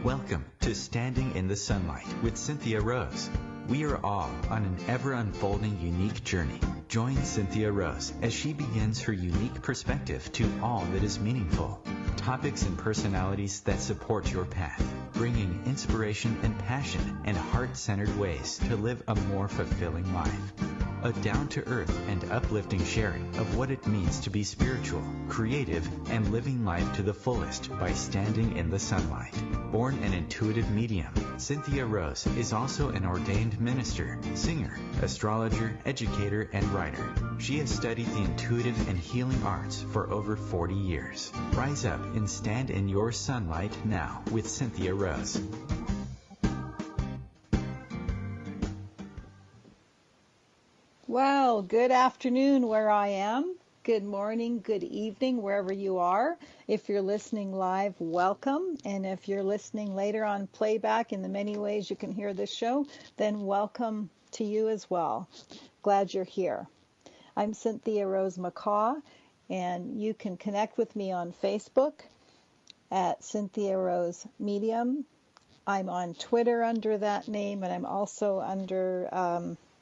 Welcome to Standing in the Sunlight with Cynthia Rose. We are all on an ever-unfolding unique journey. Join Cynthia Rose as she begins her unique perspective to all that is meaningful. Topics and personalities that support your path, bringing inspiration and passion and heart-centered ways to live a more fulfilling life. A down-to-earth and uplifting sharing of what it means to be spiritual, creative, and living life to the fullest by standing in the sunlight. Born an intuitive medium, Cynthia Rose is also an ordained minister, singer, astrologer, educator, and writer. She has studied the intuitive and healing arts for over 40 years. Rise up and stand in your sunlight now with Cynthia Rose. Well, good afternoon where I am. Good morning, good evening, wherever you are. If you're listening live, welcome. And if you're listening later on playback in the many ways you can hear this show, then welcome to you as well. Glad you're here. I'm Cynthia Rose McCaw, and you can connect with me on Facebook at Cynthia Rose Medium. I'm on Twitter under that name, and I'm also under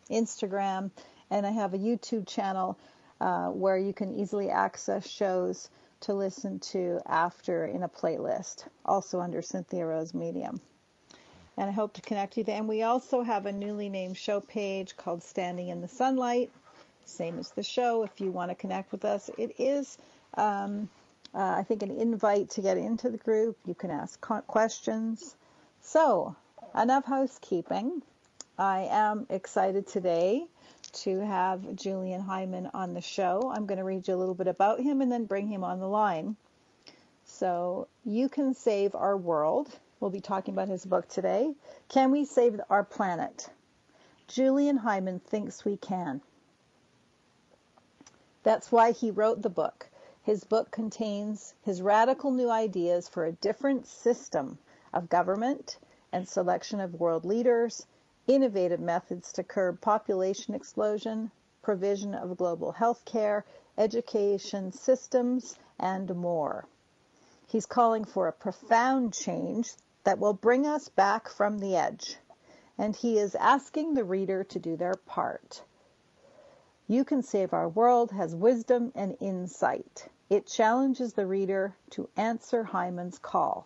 Instagram. And I have a YouTube channel where you can easily access shows to listen to after in a playlist, also under Cynthia Rose Medium. And I hope to connect you there. And we also have a newly named show page called Standing in the Sunlight, same as the show if you want to connect with us. It is, I think, an invite to get into the group. You can ask questions. So, enough housekeeping. I am excited today to have Julian Hyman on the show. I'm going to read you a little bit about him and then bring him on the line. So, You Can Save Our World. We'll be talking about his book today. Can we save our planet? Julian Hyman thinks we can. That's why he wrote the book. His book contains his radical new ideas for a different system of government and selection of world leaders, innovative methods to curb population explosion, provision of global health care, education systems, and more. He's calling for a profound change that will bring us back from the edge, and he is asking the reader to do their part. You Can Save Our World has wisdom and insight. It challenges the reader to answer Hyman's call.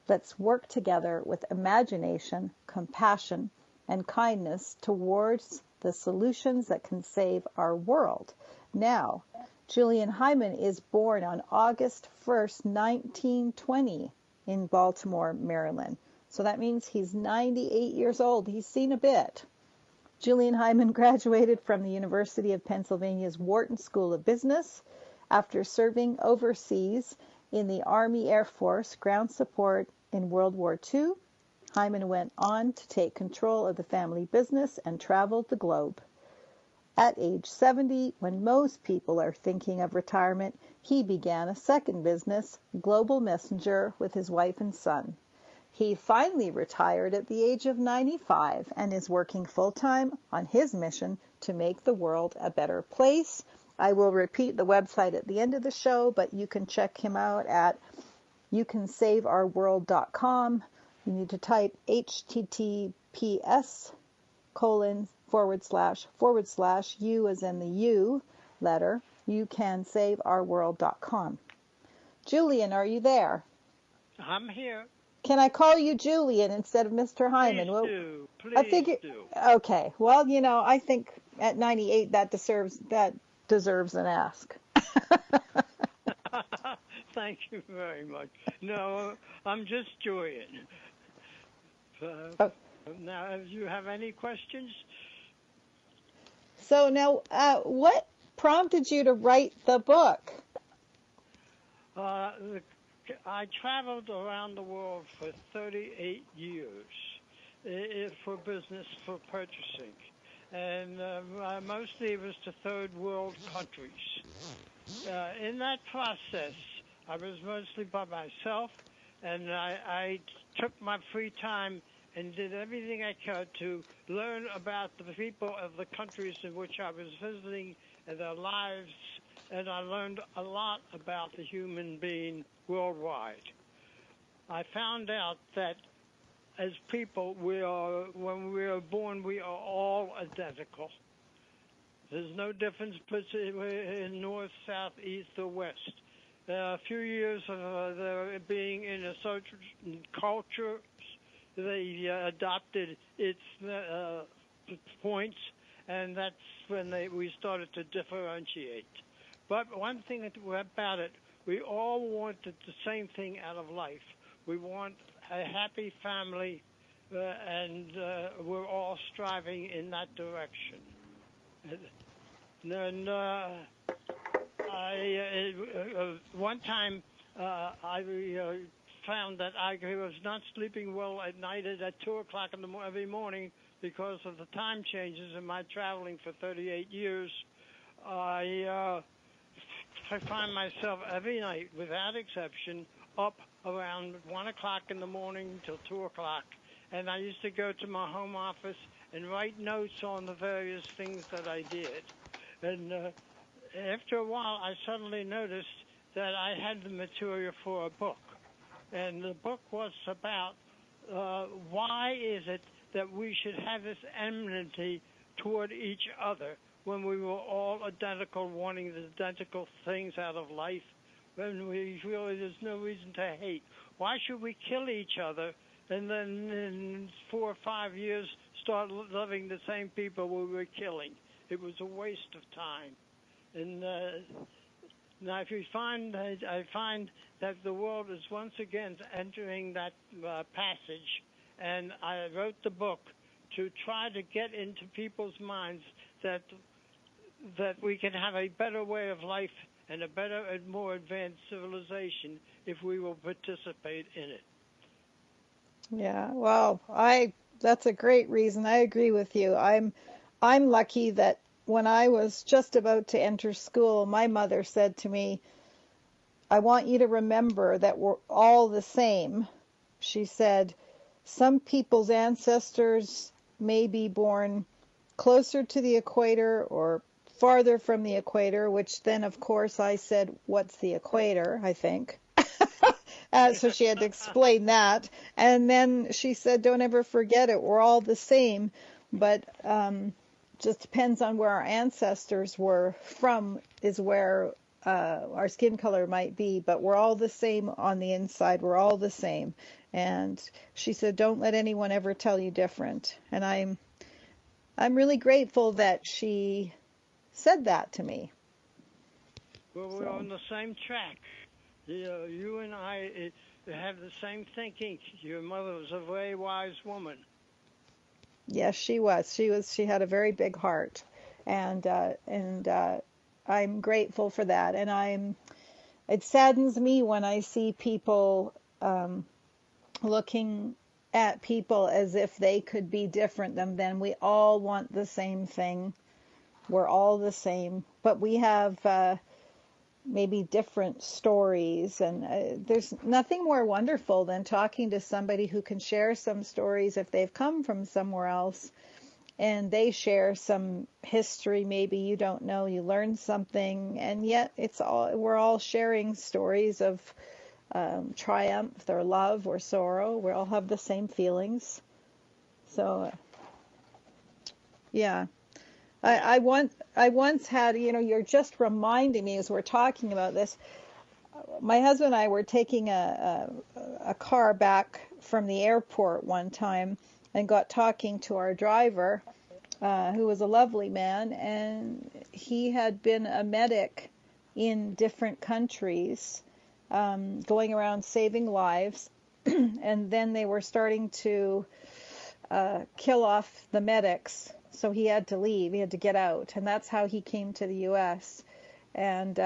Let's work together with imagination, compassion, and kindness towards the solutions that can save our world. Now, Julian Hyman is born on August 1st, 1920 in Baltimore, Maryland. So that means he's 98 years old. He's seen a bit. Julian Hyman graduated from the University of Pennsylvania's Wharton School of Business after serving overseas in the Army Air Force ground support in World War II. Hyman went on to take control of the family business and traveled the globe. At age 70, when most people are thinking of retirement, he began a second business, Global Messenger, with his wife and son. He finally retired at the age of 95 and is working full-time on his mission to make the world a better place. I will repeat the website at the end of the show, but you can check him out at youcansaveourworld.com. You need to type https:// U as in the U letter, youcansaveourworld.com. Julian, are you there? I'm here. Can I call you Julian instead of Mr. Hyman? Please do. Please I figure, do. Okay. Well, I think at 98 that deserves an ask. Thank you very much. No, I'm just Julian. Now, do you have any questions? So now, what prompted you to write the book? I traveled around the world for 38 years for business, for purchasing. And mostly it was to third world countries. In that process, I was mostly by myself, and I took my free time and did everything I could to learn about the people of the countries in which I was visiting and their lives, and I learned a lot about the human being worldwide. I found out that as people, when we are born, we are all identical. There's no difference in north, south, east, or west. A few years of being in a social culture, they adopted its points, and that's when we started to differentiate. But one thing about it, we all wanted the same thing out of life. We want a happy family, and we're all striving in that direction. And one time I found that I was not sleeping well at night at 2 o'clock every morning because of the time changes in my traveling for 38 years. I find myself every night, without exception, up around 1 o'clock in the morning till 2 o'clock. And I used to go to my home office and write notes on the various things that I did. And after a while, I suddenly noticed that I had the material for a book. And the book was about why is it that we should have this enmity toward each other when we were all identical, wanting the identical things out of life, when there's no reason to hate. Why should we kill each other and then in 4 or 5 years start loving the same people we were killing? It was a waste of time. And now if you find, I find that the world is once again entering that passage, and I wrote the book to try to get into people's minds that we can have a better way of life and a better and more advanced civilization if we will participate in it. Yeah, well, that's a great reason. I agree with you. I'm lucky that when I was just about to enter school, my mother said to me, I want you to remember that we're all the same. She said, some people's ancestors may be born closer to the equator or farther from the equator, which then, of course, I said, what's the equator, I think. So she had to explain that. And then she said, don't ever forget it. We're all the same. But just depends on where our ancestors were from is where our skin color might be. But we're all the same on the inside. We're all the same. And she said, don't let anyone ever tell you different. And I'm really grateful that she said that to me. Well, we're on the same track. You and I have the same thinking. Your mother was a very wise woman. Yes, she was. She had a very big heart, and I'm grateful for that. And it saddens me when I see people looking at people as if they could be different than them. We all want the same thing. We're all the same, but we have maybe different stories. And there's nothing more wonderful than talking to somebody who can share some stories if they've come from somewhere else and they share some history maybe you don't know, you learn something, and yet we're all sharing stories of triumph or love or sorrow. We all have the same feelings. So yeah. I once had, you're just reminding me as we're talking about this, my husband and I were taking a car back from the airport one time and got talking to our driver, who was a lovely man, and he had been a medic in different countries, going around saving lives, and then they were starting to kill off the medics. So he had to leave. He had to get out. And that's how he came to the U.S. And,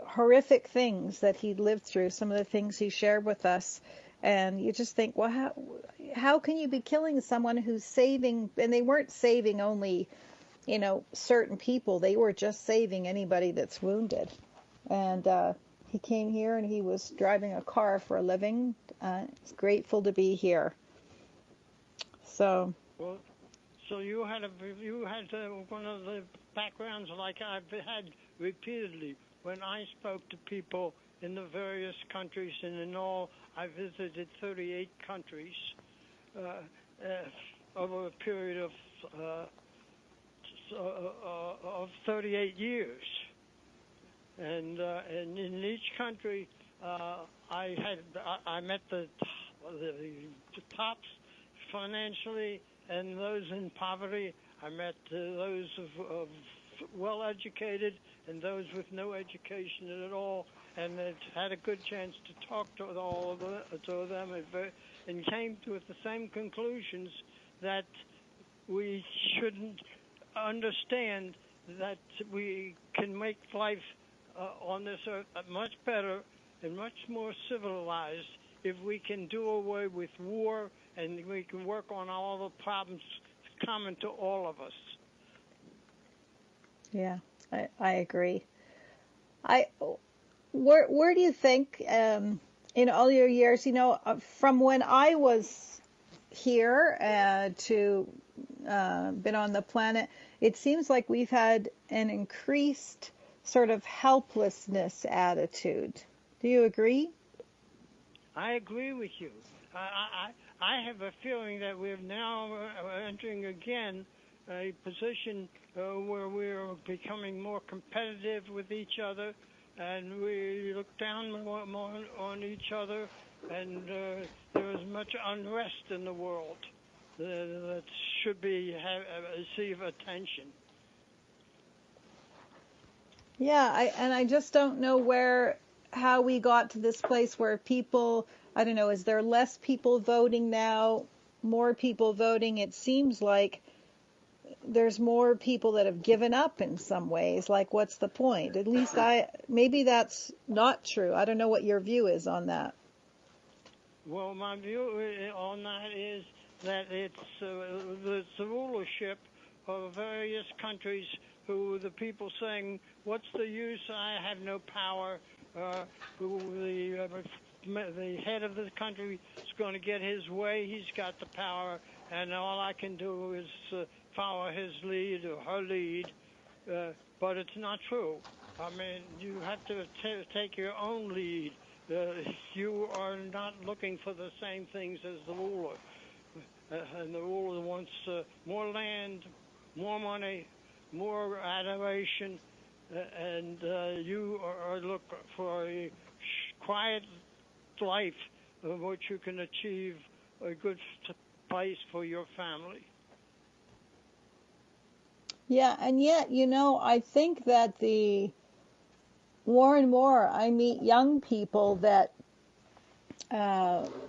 horrific things that he'd lived through, some of the things he shared with us. And you just think, well, how can you be killing someone who's saving? And they weren't saving only, certain people. They were just saving anybody that's wounded. And he came here and he was driving a car for a living. He's grateful to be here. So. Well, so you had one of the backgrounds like I've had repeatedly when I spoke to people in the various countries, and in all, I visited 38 countries over a period of 38 years. And in each country, I met the tops financially, and those in poverty. I met those of well-educated and those with no education at all, and had a good chance to talk to all of them, and came to the same conclusions that we shouldn't understand that we can make life on this earth much better and much more civilized if we can do away with war and we can work on all the problems common to all of us. Yeah, I agree. Where do you think, in all your years, from when I was here to been on the planet, it seems like we've had an increased sort of helplessness attitude. Do you agree? I agree with you. I have a feeling that we're now entering again a position where we're becoming more competitive with each other, and we look down more on each other, and there is much unrest in the world that should receive attention. Yeah, I just don't know how we got to this place where people, I don't know, is there less people voting now, more people voting? It seems like there's more people that have given up in some ways. Like, what's the point? At least maybe that's not true. I don't know what your view is on that. Well, my view on that is that it's the rulership of various countries who the people saying, what's the use? I have no power. The head of the country is going to get his way. He's got the power, and all I can do is follow his lead or her lead. But it's not true. I mean, you have to take your own lead. You are not looking for the same things as the ruler. And the ruler wants more land, more money, more adoration, and you are looking for a quiet life in which you can achieve a good place for your family. Yeah, and yet, I think that more and more I meet young people that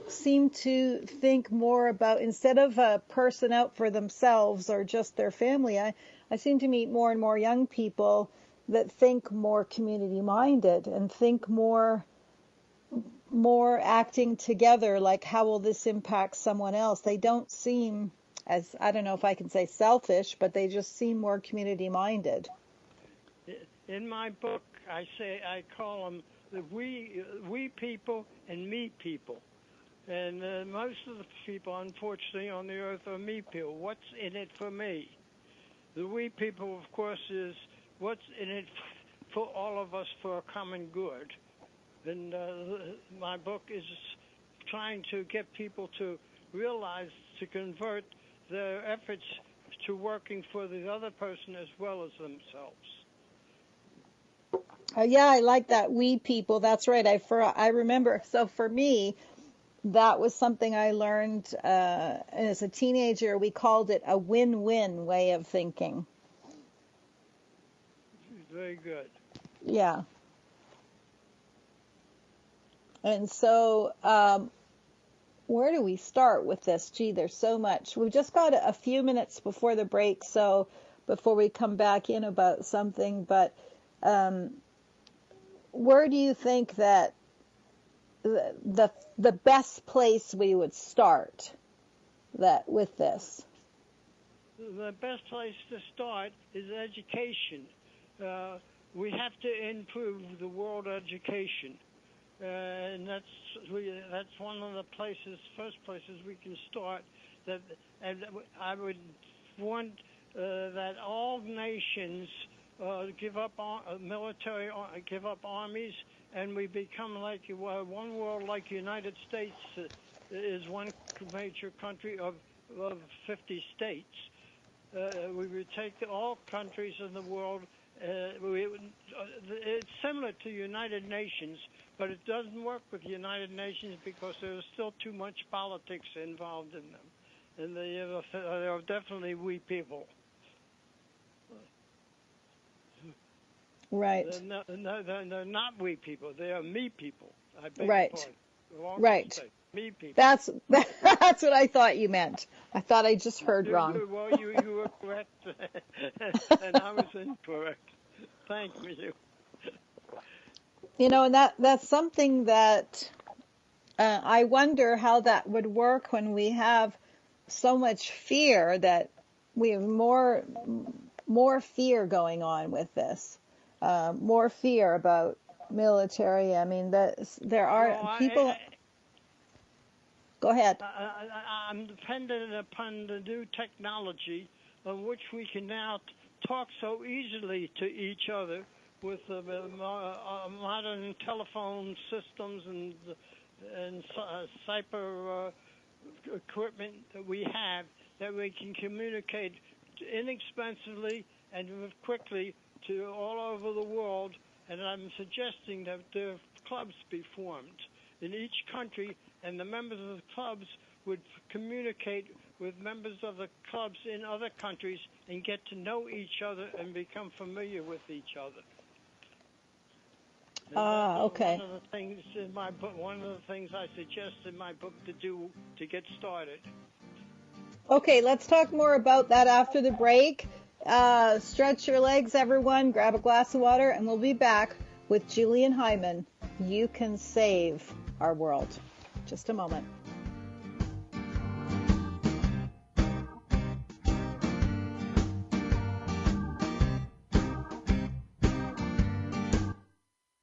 seem to think more about, instead of a person out for themselves or just their family, I seem to meet more and more young people that think more community-minded and think more acting together, like how will this impact someone else? They don't seem, as, I don't know if I can say selfish, but they just seem more community-minded. In my book, I call them the we people and me people. And most of the people, unfortunately, on the earth are me people. What's in it for me? The we people, of course, is what's in it for all of us for a common good. And my book is trying to get people to realize, to convert their efforts to working for the other person as well as themselves. Yeah, I like that. We people. That's right. I remember. So for me, that was something I learned as a teenager. We called it a win-win way of thinking. Very good. Yeah. And so, where do we start with this? Gee, there's so much. We've just got a few minutes before the break, so before we come back in about something, but where do you think that the best place we would start with this? The best place to start is education. We have to improve the world education. And that's one of the first places we can start. And I would want that all nations give up military, give up armies, and we become like one world, like United States is one major country of 50 states. We would take all countries in the world. It's similar to United Nations, but it doesn't work with United Nations because there's still too much politics involved in them. And they are definitely we people. Right. They're not we people. They are me people. I beg Right. your pardon. Right. Me people. That's what I thought you meant. I thought I just heard wrong. You were correct, and I was incorrect. Thank you. You know, and that's something that I wonder how that would work when we have so much fear, that we have more fear going on with this, more fear about military. I mean, there are people. Go ahead. I'm dependent upon the new technology on which we can now talk so easily to each other with modern telephone systems and cyber equipment that we have, that we can communicate inexpensively and quickly to all over the world. And I'm suggesting that there clubs be formed in each country, and the members of the clubs would communicate with members of the clubs in other countries and get to know each other and become familiar with each other. Okay. One of the things in my book, one of the things I suggest in my book to do to get started. Okay, let's talk more about that after the break. Stretch your legs, everyone. Grab a glass of water, and we'll be back with Julian Hyman. You can save our world. Just a moment.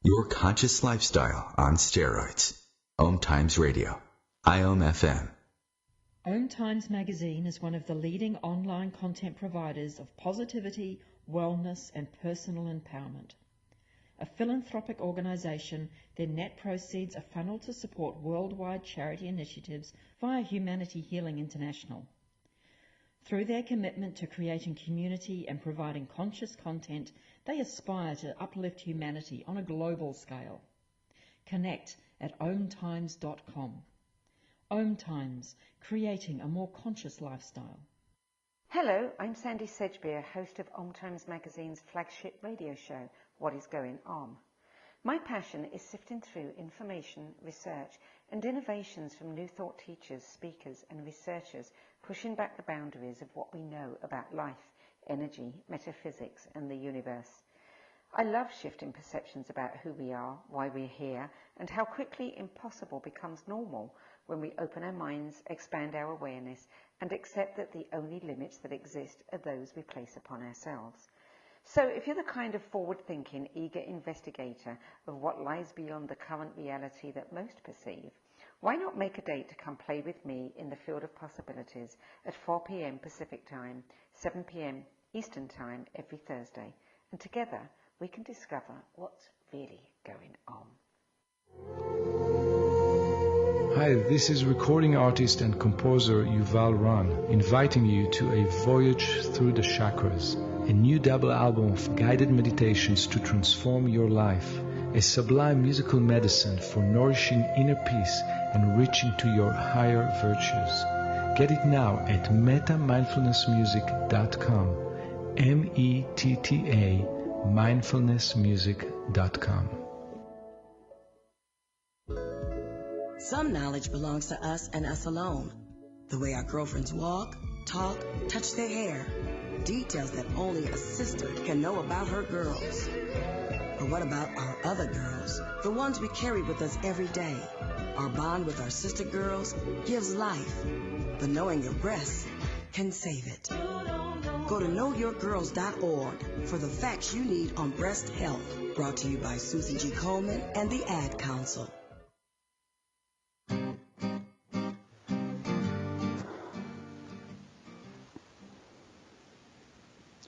Your conscious lifestyle on steroids. OMTimes Radio. IOM FM. OMTimes magazine is one of the leading online content providers of positivity, wellness, and personal empowerment. A philanthropic organisation, their net proceeds are funneled to support worldwide charity initiatives via Humanity Healing International. Through their commitment to creating community and providing conscious content, they aspire to uplift humanity on a global scale. Connect at omtimes.com. OMTimes, creating a more conscious lifestyle. Hello, I'm Sandy Sedgbeer, host of OMTimes Magazine's flagship radio show, What is Going On? My passion is sifting through information, research, and innovations from new thought teachers, speakers, and researchers pushing back the boundaries of what we know about life, energy, metaphysics, and the universe. I love shifting perceptions about who we are, why we're here, and how quickly impossible becomes normal when we open our minds, expand our awareness, and accept that the only limits that exist are those we place upon ourselves. So if you're the kind of forward-thinking, eager investigator of what lies beyond the current reality that most perceive, why not make a date to come play with me in the field of possibilities at 4 p.m. Pacific Time, 7 p.m. Eastern Time every Thursday, and together we can discover what's really going on. Hi, this is recording artist and composer Yuval Ran, inviting you to a voyage through the chakras, a new double album of guided meditations to transform your life, a sublime musical medicine for nourishing inner peace and reaching to your higher virtues. Get it now at metamindfulnessmusic.com, METTA mindfulnessmusic.com. Some knowledge belongs to us and us alone. The way our girlfriends walk, talk, touch their hair. Details that only a sister can know about her girls. But what about our other girls? The ones we carry with us every day. Our bond with our sister girls gives life. But knowing your breasts can save it. Go to knowyourgirls.org for the facts you need on breast health. Brought to you by Susan G. Coleman and the Ad Council.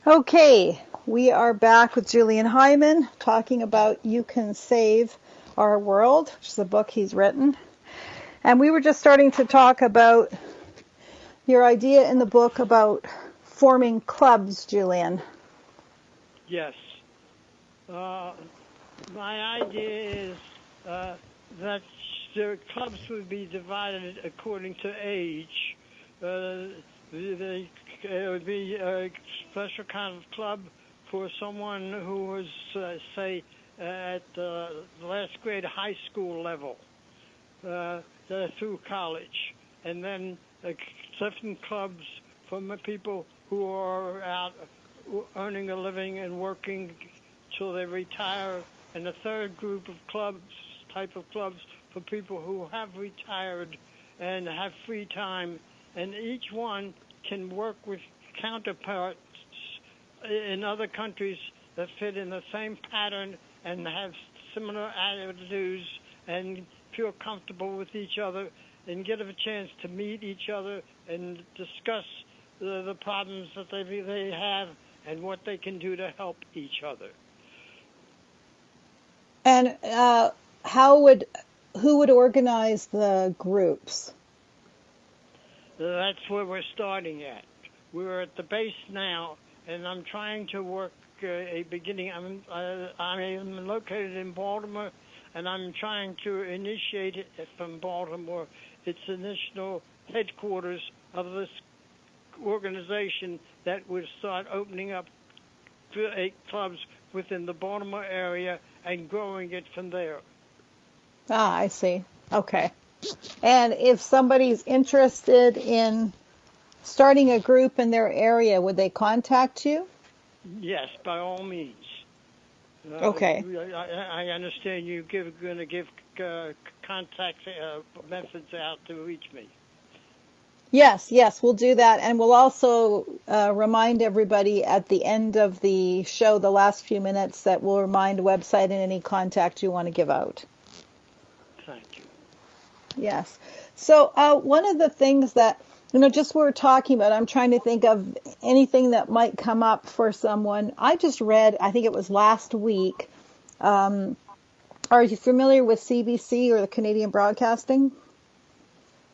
Okay, we are back with Julian Hyman talking about You Can Save Our World, which is a book he's written. And we were just starting to talk about your idea in the book about forming clubs, Julian. Yes. My idea is that the clubs would be divided according to age. It would be a special kind of club for someone who was, say, at the last grade high school level through college, and then different clubs for people who are out earning a living and working till they retire, and a third group of type of clubs for people who have retired and have free time, and each one can work with counterparts in other countries that fit in the same pattern and have similar attitudes and feel comfortable with each other and get a chance to meet each other and discuss the problems that they have and what they can do to help each other. And who would organize the groups? That's where we're starting at. We're at the base now, and I'm trying to work a beginning. I am located in Baltimore, and I'm trying to initiate it from Baltimore, its initial headquarters of this organization that would start opening up 8 clubs within the Baltimore area and growing it from there. Ah, I see. Okay. And if somebody's interested in starting a group in their area, would they contact you? Yes, by all means. Okay. I understand you're going to give contact methods out to reach me. Yes, we'll do that. And we'll also remind everybody at the end of the show, the last few minutes, that we'll remind the website and any contact you want to give out. Thank you. Yes. So one of the things that, just we're talking about, I'm trying to think of anything that might come up for someone. I just read, I think it was last week, are you familiar with CBC or the Canadian Broadcasting?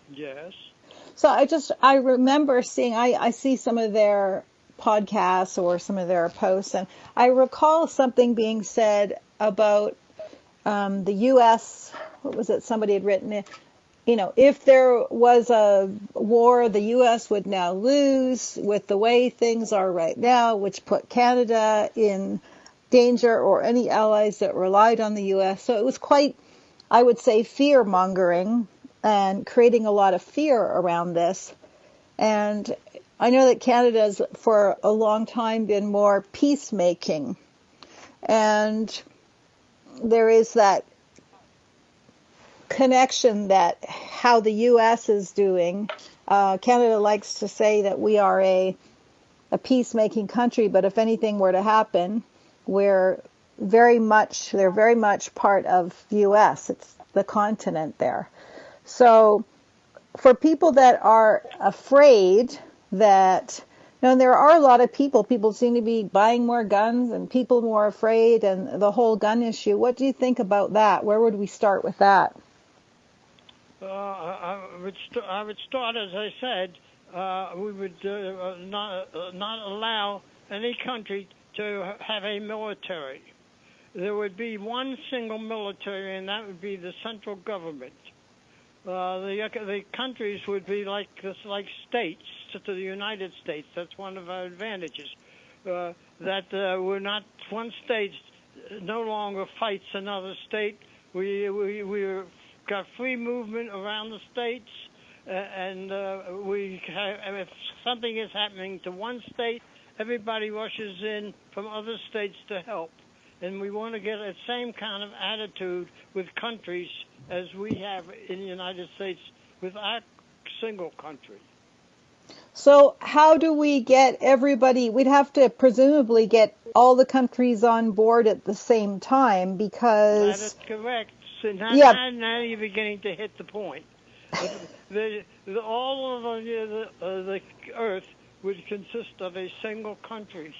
Yes. So I remember seeing, I see some of their podcasts or some of their posts, and I recall something being said about the U.S., what was it, somebody had written it, if there was a war, the U.S. would now lose with the way things are right now, which put Canada in danger or any allies that relied on the U.S. So it was quite, I would say, fear-mongering and creating a lot of fear around this. And I know that Canada's for a long time been more peacemaking. And there is that connection that how the U.S. is doing. Canada likes to say that we are a peacemaking country, but if anything were to happen, they're very much part of the U.S. It's the continent there. So for people that are afraid that, there are a lot of people seem to be buying more guns and people more afraid and the whole gun issue. What do you think about that? Where would we start with that? I would start, as I said, we would not allow any country to have a military. There would be one single military, and that would be the central government. The countries would be like states to the United States. That's one of our advantages. That we're not one state no longer fights another state. We're got free movement around the states, and if something is happening to one state, everybody rushes in from other states to help. And we want to get the same kind of attitude with countries as we have in the United States with our single country. So how do we get everybody? We'd have to presumably get all the countries on board at the same time because... That is correct. So now you're beginning to hit the point. All of the Earth would consist of a single country.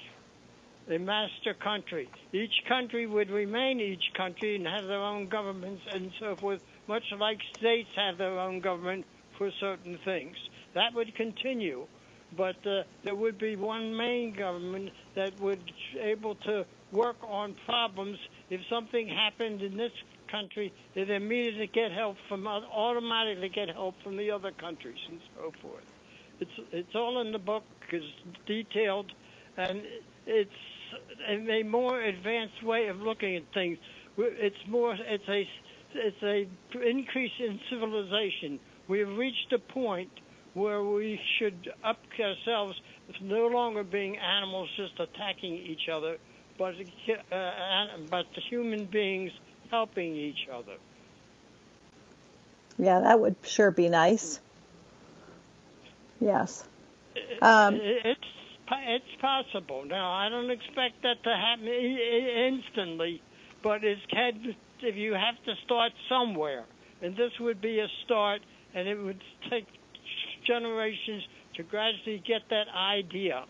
a master country. Each country would remain each country and have their own governments and so forth, much like states have their own government for certain things. That would continue, but there would be one main government that would be able to work on problems. If something happened in this country, they'd immediately get help from, automatically get help from the other countries and so forth. It's all in the book, it's detailed, and it's a more advanced way of looking at things. It's a increase in civilization. We have reached a point where we should up ourselves, no longer being animals just attacking each other, but the human beings helping each other. Yeah, that would sure be nice. Yes. It's possible. Now, I don't expect that to happen instantly, but if you have to start somewhere, and this would be a start, and it would take generations to gradually get that idea.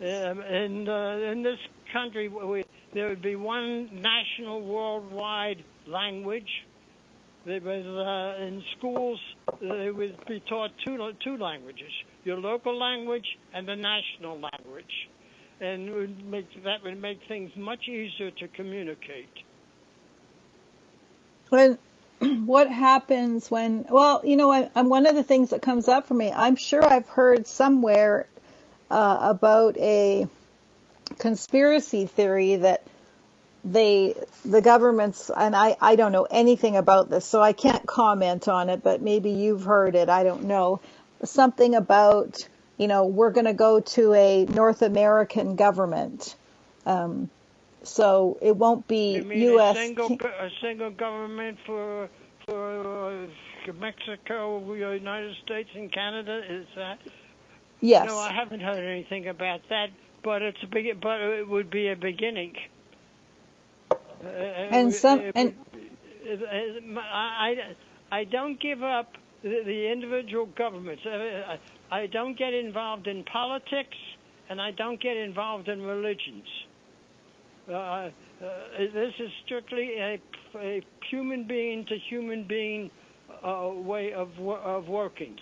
And in this country, there would be one national worldwide language. There was, in schools, they would be taught two languages, your local language and the national language. And that would make things much easier to communicate. What happens when, well, you know, one of the things that comes up for me, I'm sure I've heard somewhere about a conspiracy theory that the governments, and I don't know anything about this, so I can't comment on it, but maybe you've heard it, I don't know, something about, you know, we're going to go to a North American government. So it won't be U.S. A single government for Mexico, the United States, and Canada. Is that? Yes. No, I haven't heard anything about that, but it would be a beginning. I don't give up the individual governments. I don't get involved in politics, and I don't get involved in religions. This is strictly a human being to human being way of working.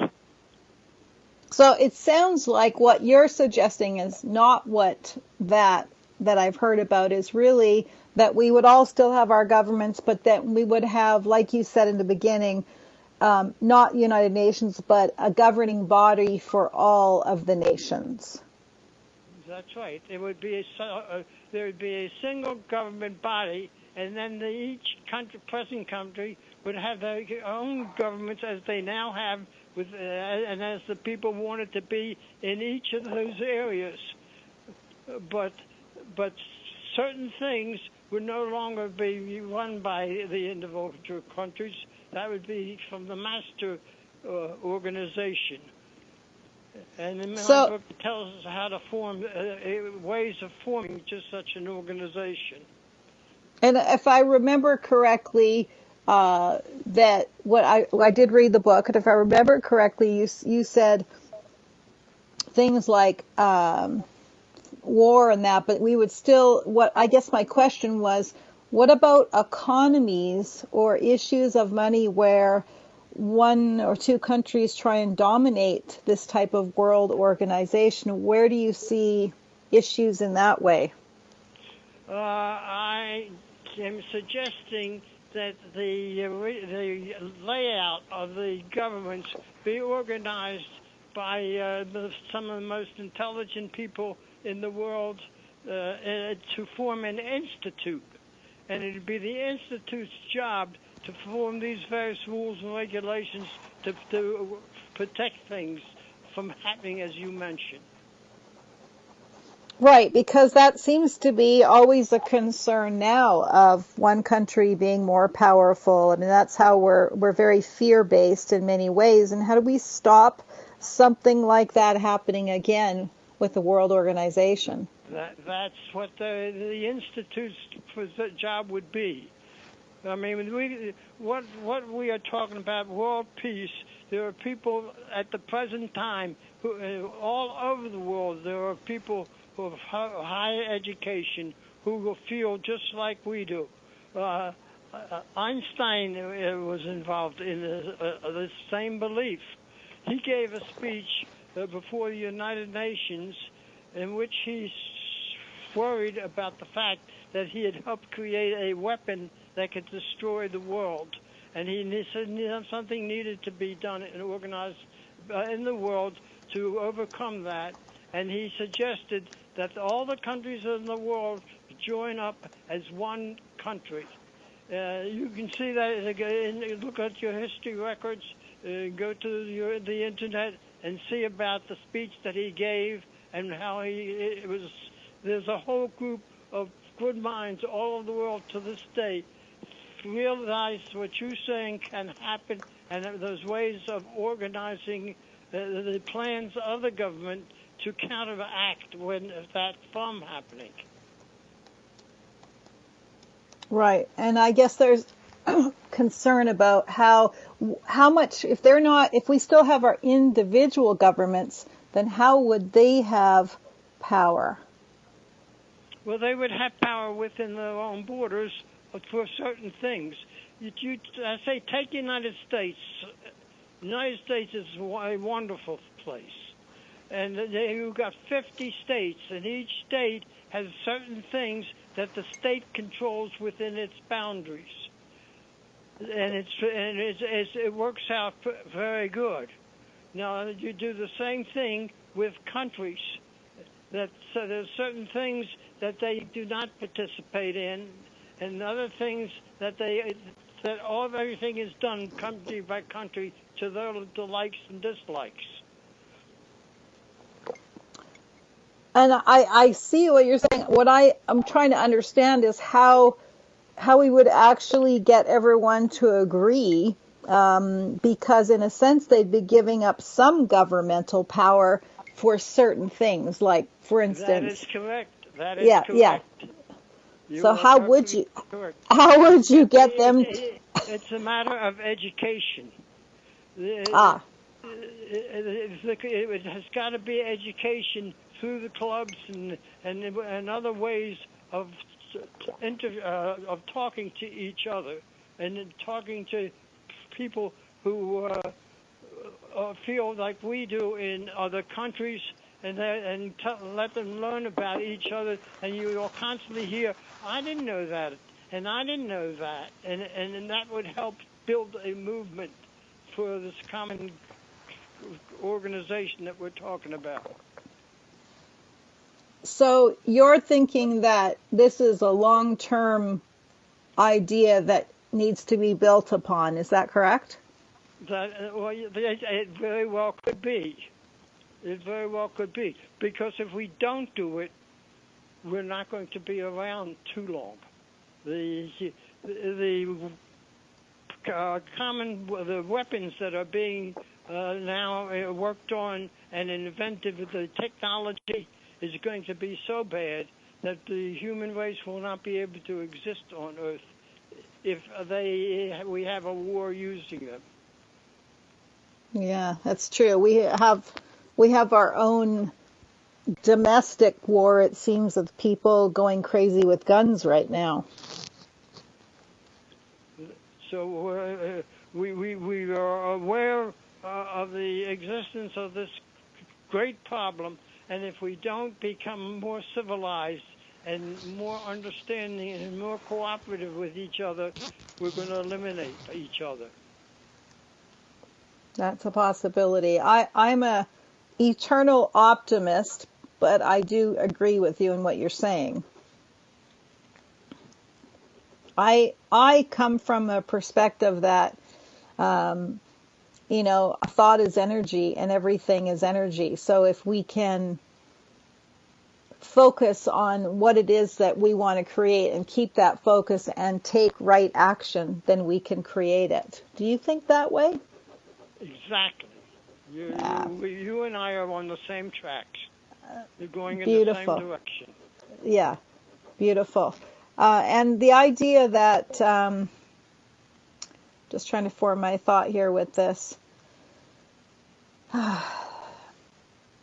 So it sounds like what you're suggesting is not what that I've heard about, is really that we would all still have our governments, but that we would have, like you said in the beginning, not United Nations, but a governing body for all of the nations. That's right. It would be there would be a single government body, and then each present country would have their own governments as they now have, and as the people want it to be in each of those areas. But certain things would no longer be run by the individual countries. That would be from the master organization. And in my book, it tells us how to form ways of forming just such an organization. And if I remember correctly, that I did read the book, and if I remember correctly, you said things like war and that, but we would still. What I guess my question was, what about economies or issues of money where one or two countries try and dominate this type of world organization? Where do you see issues in that way? I am suggesting that the layout of the governments be organized by some of the most intelligent people in the world to form an institute. And it would be the institute's job to form these various rules and regulations to protect things from happening, as you mentioned. Right, because that seems to be always a concern now of one country being more powerful. I mean, that's how we're very fear-based in many ways. And how do we stop something like that happening again with the World Organization? That's what the Institute's job would be. I mean, what we are talking about, world peace, there are people at the present time, all over the world, there are people of higher education who will feel just like we do. Einstein was involved in the same belief. He gave a speech before the United Nations in which he worried about the fact that he had helped create a weapon that could destroy the world. And he said something needed to be done and organized in the world to overcome that. And he suggested that all the countries in the world join up as one country. You can see that, look at your history records, go to the internet and see about the speech that he gave and how there's a whole group of good minds all over the world to this day realize what you're saying can happen, and there's ways of organizing the plans of the government to counteract that from happening. Right, and I guess there's concern about how much, if we still have our individual governments, then how would they have power? Well, they would have power within their own borders for certain things. I say, take the United States. The United States is a wonderful place. And you've got 50 states, and each state has certain things that the state controls within its boundaries. And it works out very good. Now, you do the same thing with countries. So there's certain things that they do not participate in, and other things that everything is done country by country to their likes and dislikes. And I see what you're saying. What I'm trying to understand is how we would actually get everyone to agree, because in a sense they'd be giving up some governmental power for certain things, like, for instance. That is correct. That is correct. Yeah. So how would you get them? It's a matter of education. It has got to be education through the clubs and other ways of talking to each other and talking to people who feel like we do in other countries, and let them learn about each other. And you will constantly hear, I didn't know that, and I didn't know that, and that would help build a movement for this common organization that we're talking about. So you're thinking that this is a long-term idea that needs to be built upon. Is that correct? It very well could be. It very well could be. Because if we don't do it, we're not going to be around too long. The weapons that are being now worked on and invented with the technology is going to be so bad that the human race will not be able to exist on Earth if we have a war using them. Yeah, that's true. We have our own domestic war, it seems, of people going crazy with guns right now. So we are aware of the existence of this great problem, and if we don't become more civilized and more understanding and more cooperative with each other, we're going to eliminate each other. That's a possibility. I'm a eternal optimist, but I do agree with you in what you're saying. I come from a perspective that, a thought is energy and everything is energy. So if we can focus on what it is that we want to create and keep that focus and take right action, then we can create it. Do you think that way? Exactly. You and I are on the same tracks. You're going in Beautiful. the same direction. Yeah, beautiful. And the idea that, just trying to form my thought here with this.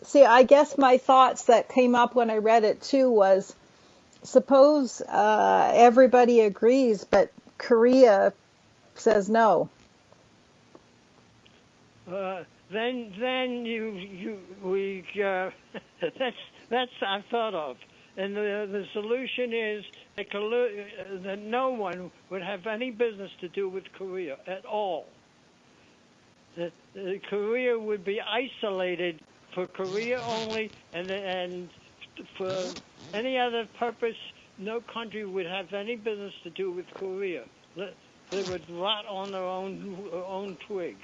see, I guess my thoughts that came up when I read it too was, suppose everybody agrees, but Korea says no. Then we that's I've thought of, and the solution is that no one would have any business to do with Korea at all. Korea would be isolated for Korea only, and for any other purpose, no country would have any business to do with Korea. They would rot on their own twig.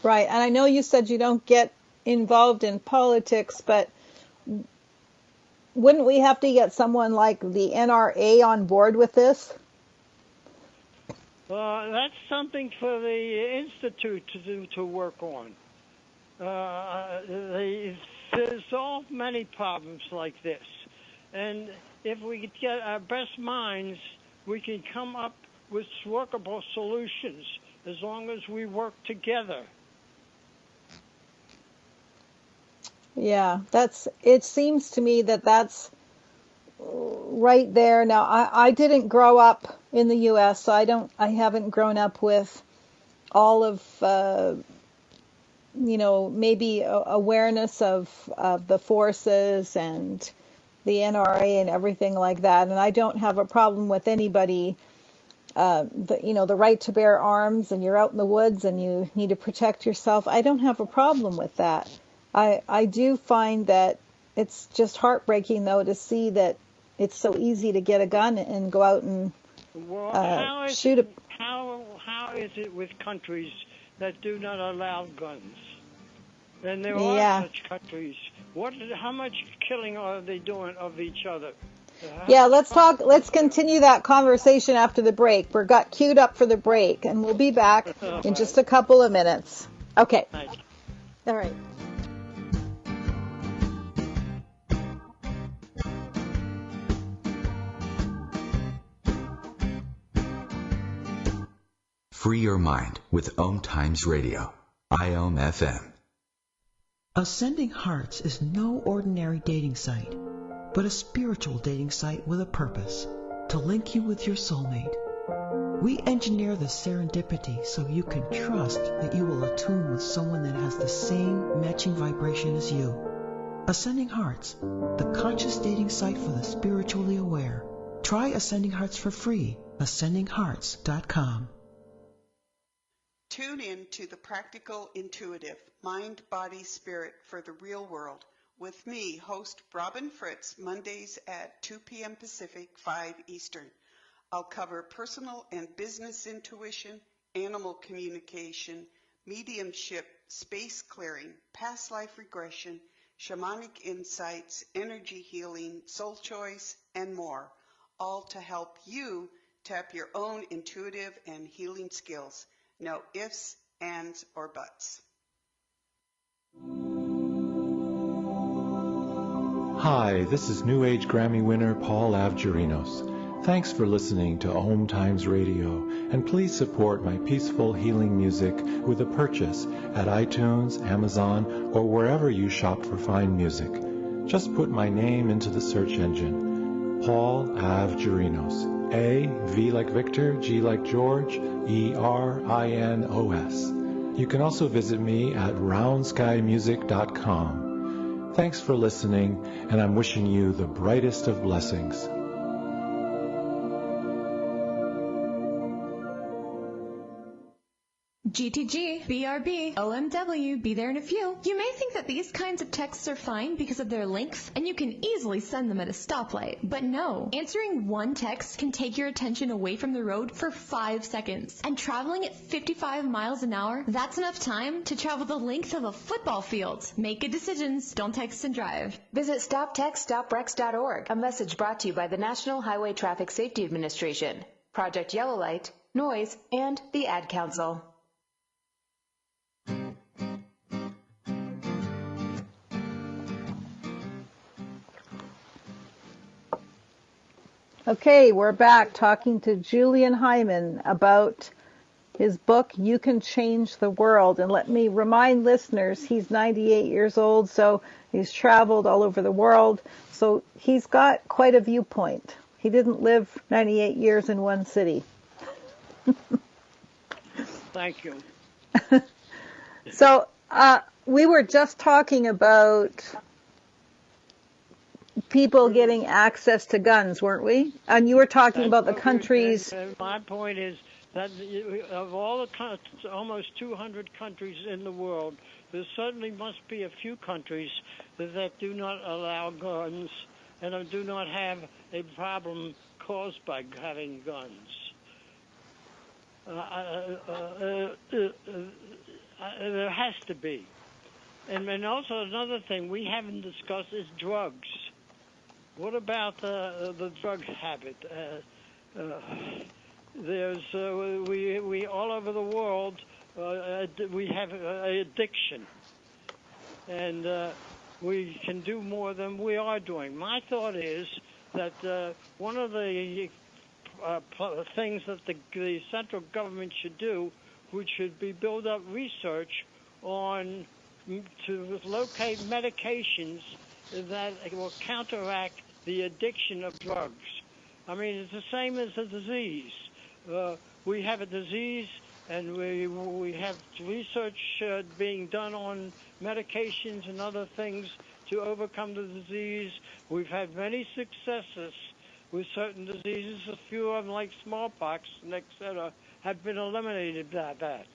Right, and I know you said you don't get involved in politics, but wouldn't we have to get someone like the NRA on board with this? That's something for the Institute to work on. There's so many problems like this, and if we get our best minds, we can come up with workable solutions as long as we work together. Yeah, it seems to me that that's right there. Now, I didn't grow up in the U.S., so I haven't grown up with all of, maybe awareness of the forces and the NRA and everything like that. And I don't have a problem with anybody, the right to bear arms, and you're out in the woods and you need to protect yourself. I don't have a problem with that. I do find that it's just heartbreaking, though, to see that it's so easy to get a gun and go out and shoot a... How is it with countries that do not allow guns? And there are such countries. How much killing are they doing of each other? Let's continue that conversation after the break. We're got queued up for the break, and we'll be back in just a couple of minutes. Okay. All right. Free your mind with OMTimes Radio, IOM FM. Ascending Hearts is no ordinary dating site, but a spiritual dating site with a purpose, to link you with your soulmate. We engineer the serendipity so you can trust that you will attune with someone that has the same matching vibration as you. Ascending Hearts, the conscious dating site for the spiritually aware. Try Ascending Hearts for free, ascendinghearts.com. Tune in to The Practical Intuitive, Mind, Body, Spirit for the Real World with me, host Robin Fritz, Mondays at 2 p.m. Pacific, 5 Eastern. I'll cover personal and business intuition, animal communication, mediumship, space clearing, past life regression, shamanic insights, energy healing, soul choice, and more, all to help you tap your own intuitive and healing skills. No ifs, ands, or buts. Hi, this is New Age Grammy winner Paul Avgerinos. Thanks for listening to OMTimes Radio, and please support my peaceful healing music with a purchase at iTunes, Amazon, or wherever you shop for fine music. Just put my name into the search engine, Paul Avgerinos. A, V like Victor, G like George, E-R-I-N-O-S. You can also visit me at roundskymusic.com. Thanks for listening, and I'm wishing you the brightest of blessings. GTG, BRB, OMW, be there in a few. You may think that these kinds of texts are fine because of their length, and you can easily send them at a stoplight. But no, answering one text can take your attention away from the road for 5 seconds. And traveling at 55 miles an hour, that's enough time to travel the length of a football field. Make good decisions, don't text and drive. Visit StopTextStopWrecks.org, a message brought to you by the National Highway Traffic Safety Administration, Project Yellow Light, Noise, and the Ad Council. Okay, we're back talking to Julian Hyman about his book, You Can Change the World. And let me remind listeners, he's 98 years old, so he's traveled all over the world. So he's got quite a viewpoint. He didn't live 98 years in one city. Thank you. So we were just talking about people getting access to guns, weren't we? And you were talking about the countries. My point is that of all the almost 200 countries in the world, there certainly must be a few countries that do not allow guns and do not have a problem caused by having guns. There has to be. And also another thing we haven't discussed is drugs. What about the drug habit? There's we all over the world we have addiction, and we can do more than we are doing. My thought is that one of the things that the central government should do, which should be build up research on to locate medications that will counteract the addiction of drugs. I mean, it's the same as a disease. We have a disease, and we have research being done on medications and other things to overcome the disease. We've had many successes with certain diseases. A few of them, like smallpox and etc., have been eliminated by that.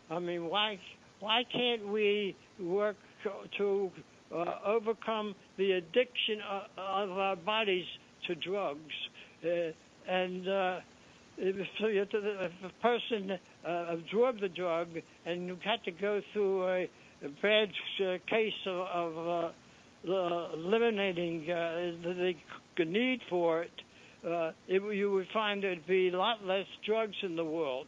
I mean, why can't we work to overcome the addiction of our bodies to drugs? And if a person absorbed the drug and had to go through a bad case of eliminating the need for it, you would find there'd be a lot less drugs in the world.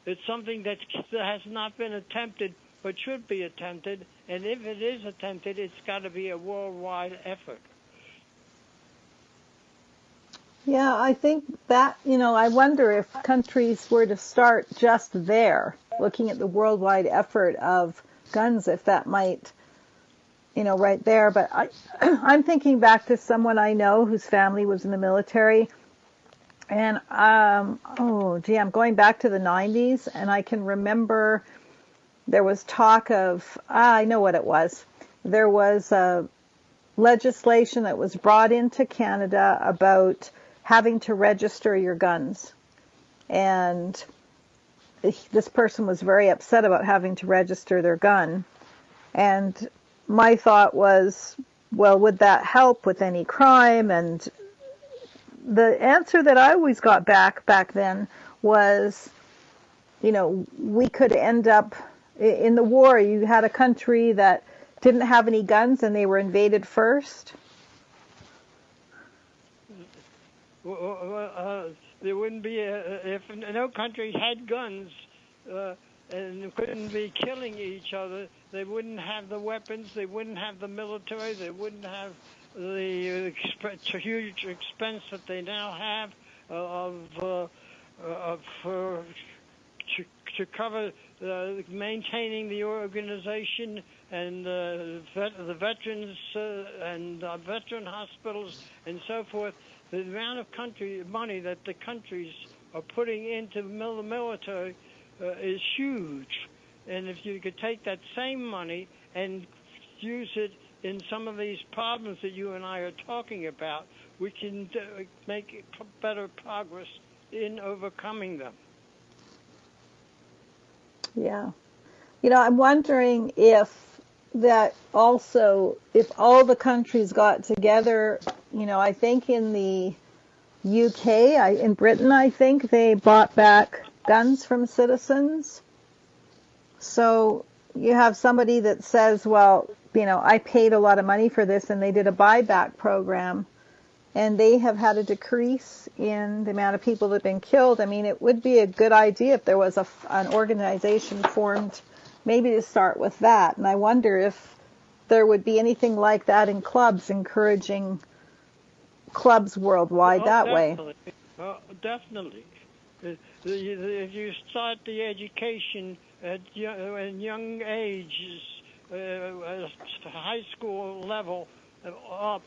It's something that has not been attempted but should be attempted, and if it is attempted, it's got to be a worldwide effort. Yeah, I think that, I wonder if countries were to start just there, looking at the worldwide effort of guns, if that might, right there. But I'm thinking back to someone I know whose family was in the military. And, I'm going back to the 90s, and I can remember there was talk of, I know what it was. There was legislation that was brought into Canada about having to register your guns. And this person was very upset about having to register their gun. And my thought was, well, would that help with any crime? And the answer that I always got back then was, we could end up in the war. You had a country that didn't have any guns and they were invaded first. There wouldn't be if no country had guns and couldn't be killing each other. They wouldn't have the weapons. They wouldn't have the military. They wouldn't have the huge expense that they now have to cover maintaining the organization and the veterans and veteran hospitals and so forth. The amount of money that the countries are putting into the military is huge. And if you could take that same money and use it in some of these problems that you and I are talking about, we can make better progress in overcoming them. Yeah. I'm wondering if all the countries got together, I think in the UK, in Britain, I think they bought back guns from citizens. So you have somebody that says, well, I paid a lot of money for this, and they did a buyback program, and they have had a decrease in the amount of people that have been killed. I mean, it would be a good idea if there was an organization formed maybe to start with that. And I wonder if there would be anything like that in clubs, encouraging clubs worldwide that way. Definitely. if you start the education at young ages, high school level up,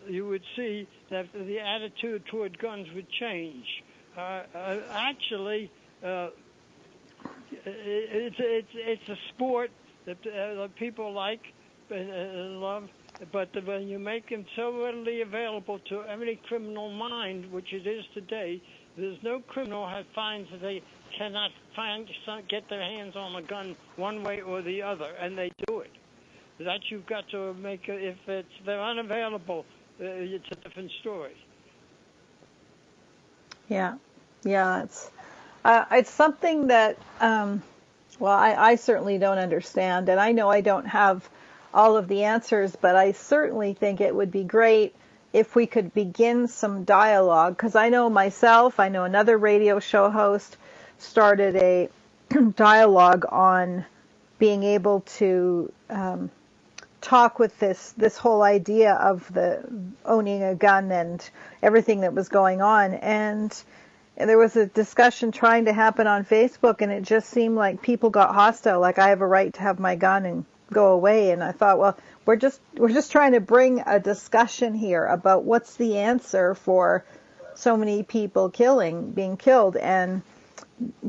you would see that the attitude toward guns would change. Actually, it's a sport that people like and love, but when you make them so readily available to every criminal mind, which it is today, there's no criminal that finds that they cannot get their hands on a gun one way or the other, and they do it. That you've got to make. If they're unavailable, it's a different story. Yeah, it's something that I certainly don't understand, and I know I don't have all of the answers, but I certainly think it would be great if we could begin some dialogue, because I know myself, I know another radio show host started a dialogue on being able to talk with this whole idea of the owning a gun and everything that was going on, and there was a discussion trying to happen on Facebook, and it just seemed like people got hostile, like I have a right to have my gun and go away. And I thought, well, we're just trying to bring a discussion here about what's the answer for so many people being killed, and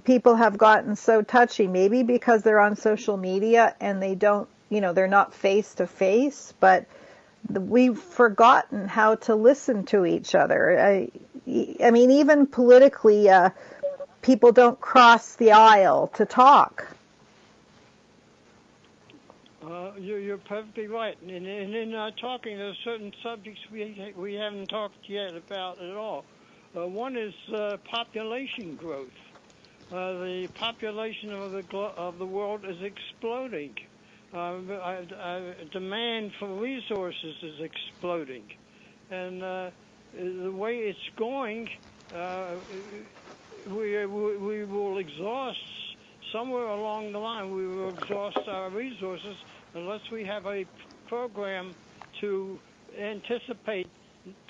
people have gotten so touchy, maybe because they're on social media and they don't, they're not face to face, but we've forgotten how to listen to each other. I mean, even politically, people don't cross the aisle to talk. You're perfectly right. And in our talking, there's certain subjects we haven't talked yet about at all. One is population growth. The population of the world is exploding. Demand for resources is exploding. And the way it's going, we will exhaust, somewhere along the line, we will exhaust our resources unless we have a program to anticipate,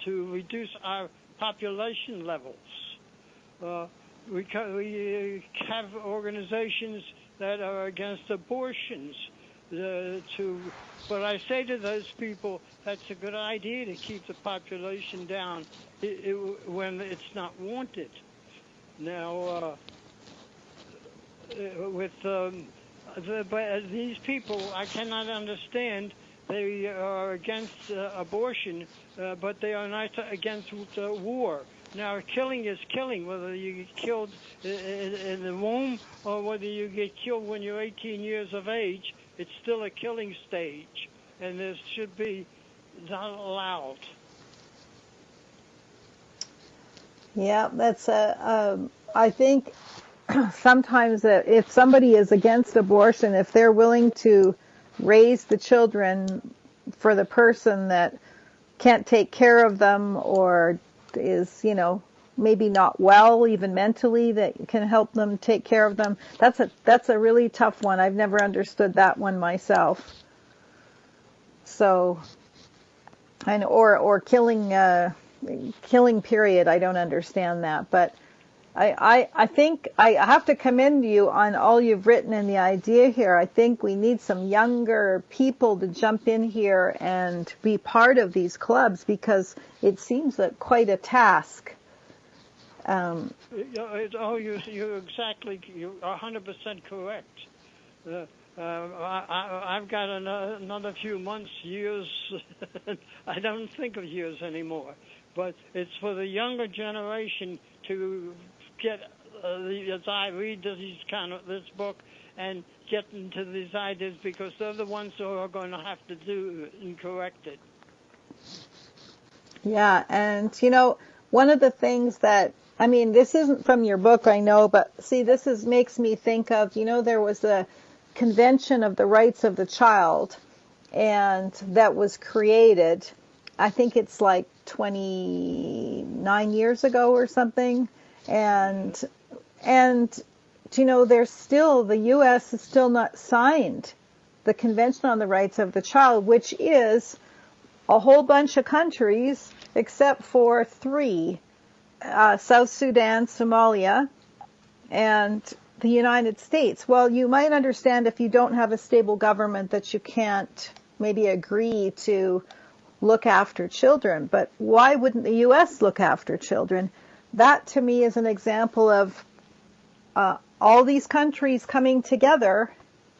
to reduce our population levels. We have organizations that are against abortions. But I say to those people, that's a good idea to keep the population down when it's not wanted. Now, with these people, I cannot understand. They are against abortion, but they are not against war. Now, killing is killing, whether you get killed in the womb or whether you get killed when you're 18 years of age. It's still a killing stage, and this should be not allowed. Yeah, that's I think sometimes if somebody is against abortion, if they're willing to raise the children for the person that can't take care of them or is, maybe not well, even mentally, that can help them take care of them. That's a really tough one. I've never understood that one myself. So, or killing period. I don't understand that, but I think I have to commend you on all you've written and the idea here. I think we need some younger people to jump in here and be part of these clubs, because it seems like quite a task. You're 100% correct. I've got another few months, years. I don't think of years anymore. But it's for the younger generation to get, as I read this book, and get into these ideas, because they're the ones who are going to have to do and correct it. Yeah, and one of the things that, this isn't from your book, I know, but see, makes me think of, there was a Convention of the Rights of the Child, and that was created, I think it's like 29 years ago or something, and there's still, the U.S. has still not signed the Convention on the Rights of the Child, which is a whole bunch of countries except for 3, South Sudan, Somalia, and the United States. Well, you might understand if you don't have a stable government that you can't maybe agree to look after children, but why wouldn't the U.S. look after children? That to me is an example of all these countries coming together,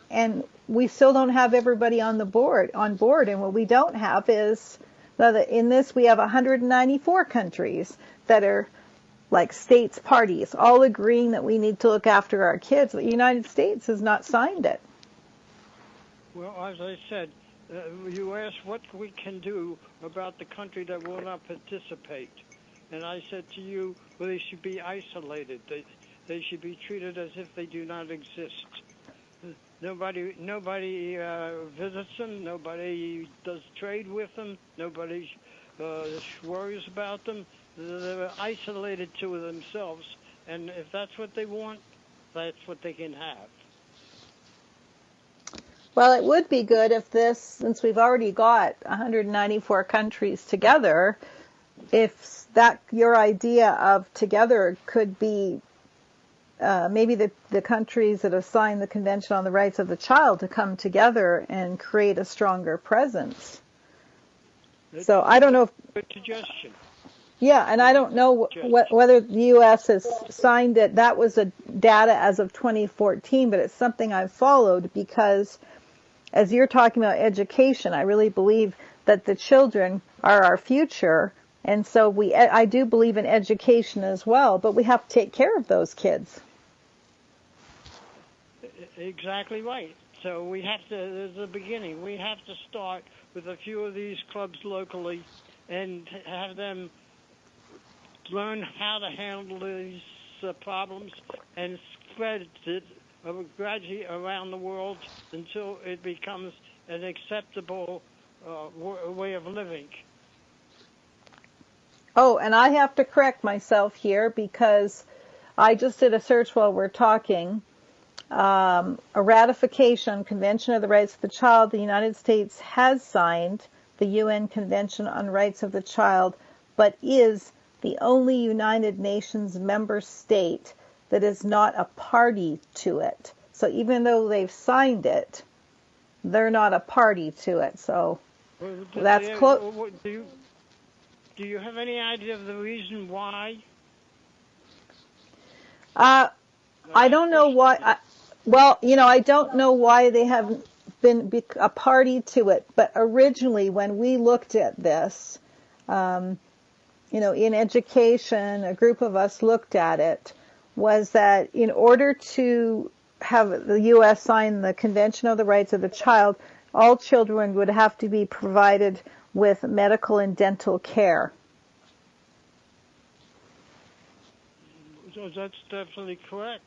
and we still don't have everybody on board. And what we don't have is that in this we have 194 countries that are like states parties, all agreeing that we need to look after our kids. The United States has not signed it. Well, as I said, you asked what we can do about the country that will not participate. And I said to you, well, they should be isolated. They should be treated as if they do not exist. Nobody visits them. Nobody does trade with them. Nobody worries about them. They're isolated to themselves. And if that's what they want, that's what they can have. Well, it would be good if since we've already got 194 countries together, if your idea of together could be maybe the countries that have signed the Convention on the Rights of the Child to come together and create a stronger presence. So I don't know if... Good suggestion. Yeah, and I don't know whether the U.S. has signed it. That was a data as of 2014, but it's something I've followed because as you're talking about education, I really believe that the children are our future. And so I do believe in education as well, but we have to take care of those kids. Exactly right. So we have to, there's a beginning. We have to start with a few of these clubs locally and have them learn how to handle these problems and spread it gradually around the world until it becomes an acceptable way of living. Oh, and I have to correct myself here because I just did a search while we're talking. A ratification, Convention of the Rights of the Child, the United States has signed the UN Convention on Rights of the Child, but is the only United Nations member state that is not a party to it. So even though they've signed it, they're not a party to it. So that's close. Do you have any idea of the reason why? I don't know why. I don't know why they haven't been a party to it. But originally, when we looked at this, in education, a group of us looked at it, was that in order to have the U.S. sign the Convention of the Rights of the Child, all children would have to be provided with medical and dental care. So that's definitely correct.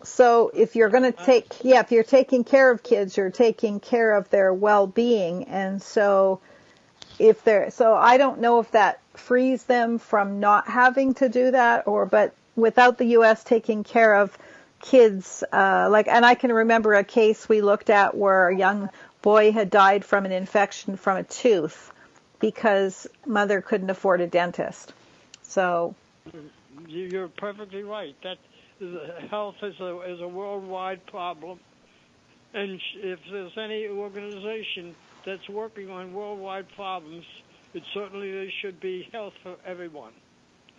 So if you're going to if you're taking care of kids, you're taking care of their well-being. And so I don't know if that frees them from not having to do that but without the U.S. taking care of kids, and I can remember a case we looked at where a young boy had died from an infection from a tooth because mother couldn't afford a dentist. So you're perfectly right. That health is a worldwide problem, and if there's any organization that's working on worldwide problems, it certainly there should be health for everyone,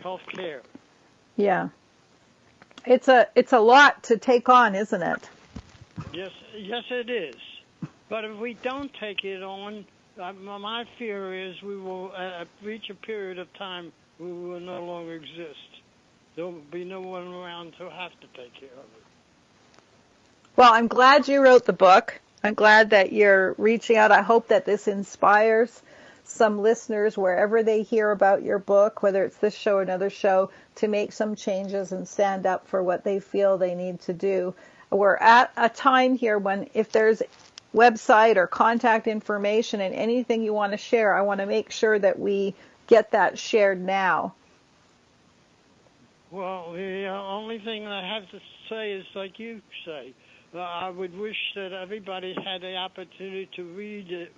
health care. Yeah, it's a lot to take on, isn't it? Yes, it is. But if we don't take it on, my fear is we will reach a period of time where we will no longer exist. There will be no one around to have to take care of it. Well, I'm glad you wrote the book. I'm glad that you're reaching out. I hope that this inspires some listeners wherever they hear about your book, whether it's this show or another show, to make some changes and stand up for what they feel they need to do. We're at a time here when if there's website or contact information and anything you want to share, I want to make sure that we get that shared now. Well, the only thing I have to say is like you say. I would wish that everybody had the opportunity to read it.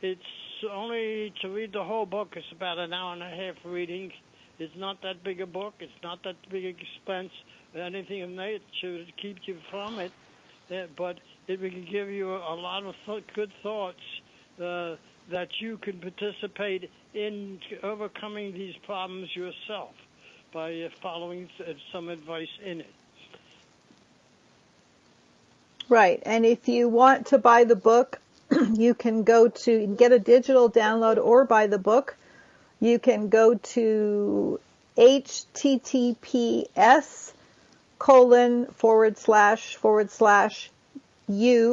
It's only to read the whole book. It's about an hour and a half reading, It's not that big a book. It's not that big expense, anything of nature to keep you from it. But it can give you a lot of good thoughts that you can participate in overcoming these problems yourself by following some advice in it. Right. And if you want to buy the book, you can get a digital download or buy the book. You can go to https://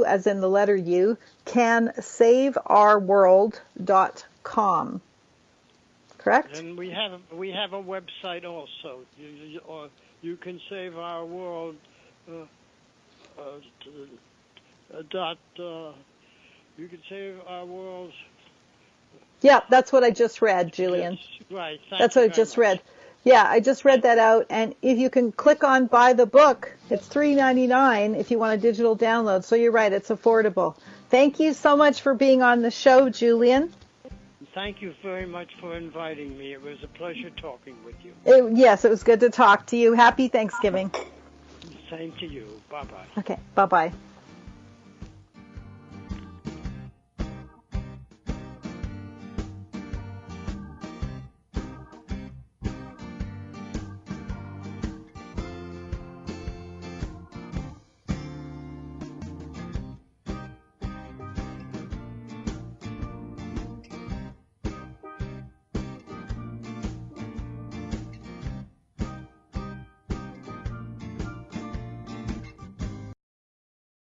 as in the letter U, cansaveourworld.com. Correct? And we have a website also. You can save our world. You can save our world. Yeah, that's what I just read, Julian. Yes, right. That's what I just read. Yeah, I just read that out. And if you can click on buy the book, it's $3.99 if you want a digital download. So you're right, it's affordable. Thank you so much for being on the show, Julian. Thank you very much for inviting me. It was a pleasure talking with you. Yes, it was good to talk to you. Happy Thanksgiving. Same to you. Bye-bye. Okay, bye-bye.